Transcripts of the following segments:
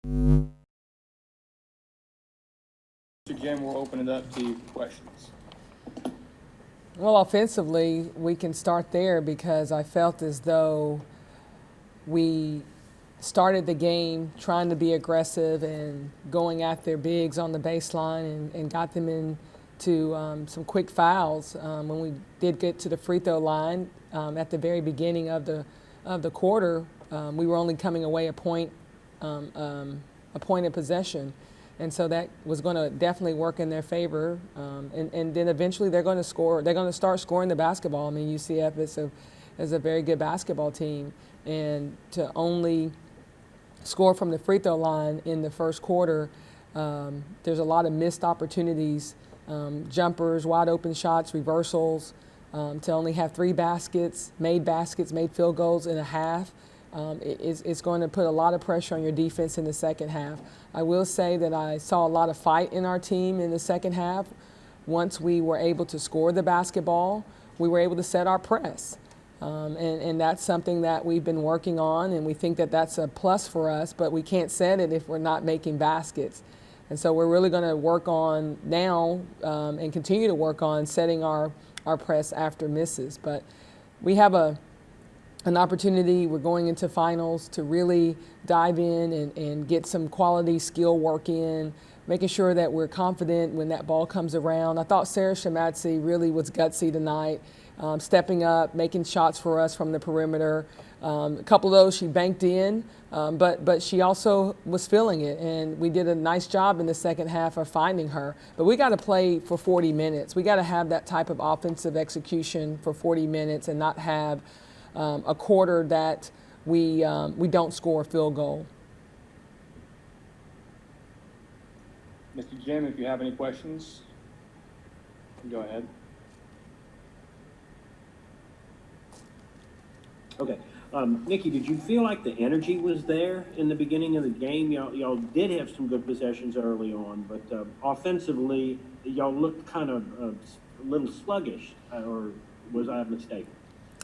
Mr. Jim, we'll open it up to you for questions. Well, offensively, we can start there because I felt as though we started the game trying to be aggressive and going at their bigs on the baseline and got them into some quick fouls. When we did get to the free throw line at the very beginning of the quarter, we were only coming away a point of possession. And so that was going to definitely work in their favor. And then eventually they're going to score. They're going to start scoring the basketball. I mean, UCF is a very good basketball team. And to only score from the free throw line in the first quarter, there's a lot of missed opportunities, jumpers, wide open shots, reversals, to only have 3 baskets, made field goals in a half. It's going to put a lot of pressure on your defense in the second half. I will say that I saw a lot of fight in our team in the second half. Once we were able to score the basketball, we were able to set our press. And that's something that we've been working on, and we think that that's a plus for us, but we can't set it if we're not making baskets. And so we're really going to work on now and continue to work on setting our press after misses. But we have an opportunity. We're going into finals to really dive in and get some quality skill work in, making sure that we're confident when that ball comes around. I thought Sarah Shamatsi really was gutsy tonight, stepping up, making shots for us from the perimeter. A couple of those she banked in, but she also was feeling it, and we did a nice job in the second half of finding her. But we got to play for 40 minutes. We got to have that type of offensive execution for 40 minutes and not have a quarter that we don't score a field goal. Mr. Jim, if you have any questions, go ahead. Okay. Nikki, did you feel like the energy was there in the beginning of the game? Y'all did have some good possessions early on, but offensively, y'all looked kind of a little sluggish, or was I mistaken?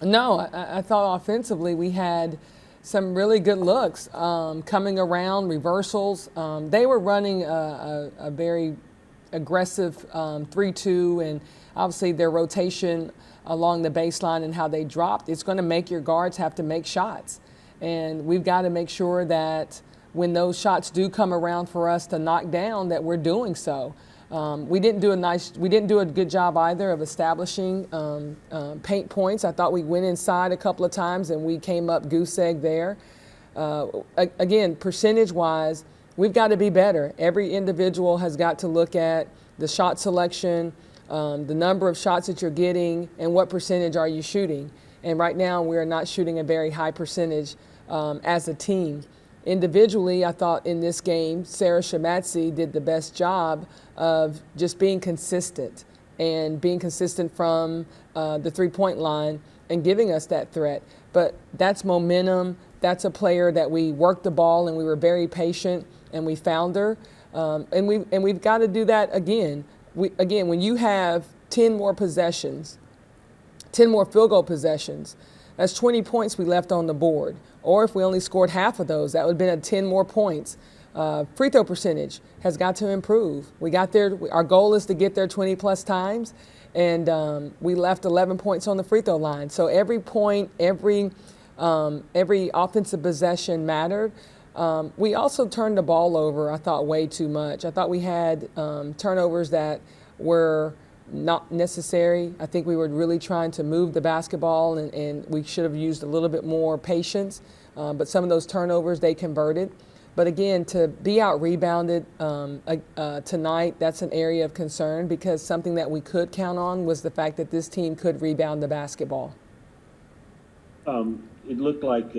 No, I thought offensively we had some really good looks coming around, reversals. They were running a very aggressive 3-2, and obviously their rotation along the baseline and how they dropped, it's going to make your guards have to make shots. And we've got to make sure that when those shots do come around for us to knock down, that we're doing so. We didn't do a good job either of establishing paint points. I thought we went inside a couple of times and we came up goose egg there. Again, percentage-wise, we've got to be better. Every individual has got to look at the shot selection, the number of shots that you're getting, and what percentage are you shooting. And right now, we're not shooting a very high percentage as a team. Individually, I thought in this game, Sarah Shamatsi did the best job of just being consistent and being consistent from the three-point line and giving us that threat. But that's momentum. That's a player that we worked the ball and we were very patient and we found her. And we've got to do that again. When you have 10 more possessions, 10 more field goal possessions, that's 20 points we left on the board. Or if we only scored half of those, that would have been 10 more points. Free throw percentage has got to improve. We got there. Our goal is to get there 20 plus times, and we left 11 points on the free throw line. So every point, every offensive possession mattered. We also turned the ball over, I thought, way too much. I thought we had turnovers that were not necessary. I think we were really trying to move the basketball, and we should have used a little bit more patience. But some of those turnovers, they converted. But again, to be out-rebounded tonight, that's an area of concern because something that we could count on was the fact that this team could rebound the basketball. It looked like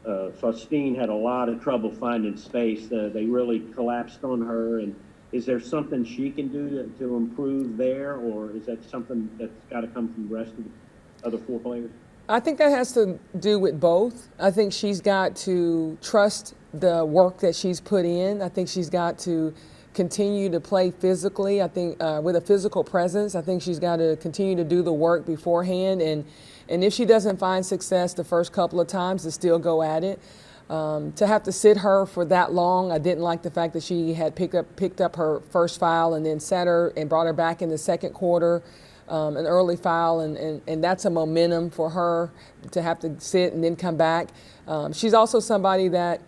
Faustine had a lot of trouble finding space. They really collapsed on her. And is there something she can do to improve there, or is that something that's got to come from the rest of the other 4 players? I think that has to do with both. I think she's got to trust the work that she's put in. I think she's got to continue to play physically. I think with a physical presence, I think she's got to continue to do the work beforehand. And if she doesn't find success the first couple of times, to still go at it. To have to sit her for that long, I didn't like the fact that she had picked up her first foul and then set her and brought her back in the second quarter, an early foul, and that's a momentum for her to have to sit and then come back. She's also somebody that,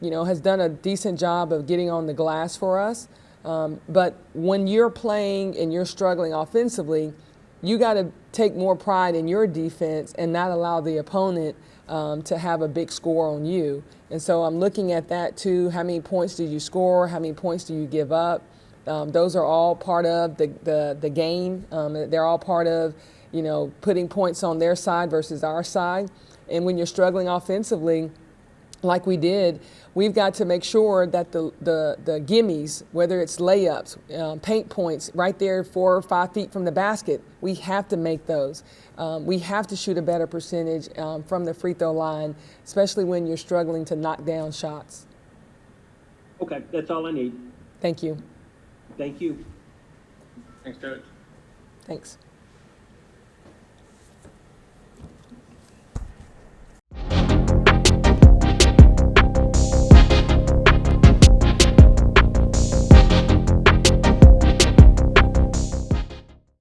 has done a decent job of getting on the glass for us. But when you're playing and you're struggling offensively, you got to take more pride in your defense and not allow the opponent to have a big score on you. And so I'm looking at that too. How many points do you score? How many points do you give up? Those are all part of the game. They're all part of, putting points on their side versus our side. And when you're struggling offensively, like we did, we've got to make sure that the gimmies, whether it's layups, paint points, right there 4 or 5 feet from the basket, we have to make those. We have to shoot a better percentage from the free throw line, especially when you're struggling to knock down shots. Okay, that's all I need. Thank you. Thank you. Thanks, Coach. Thanks.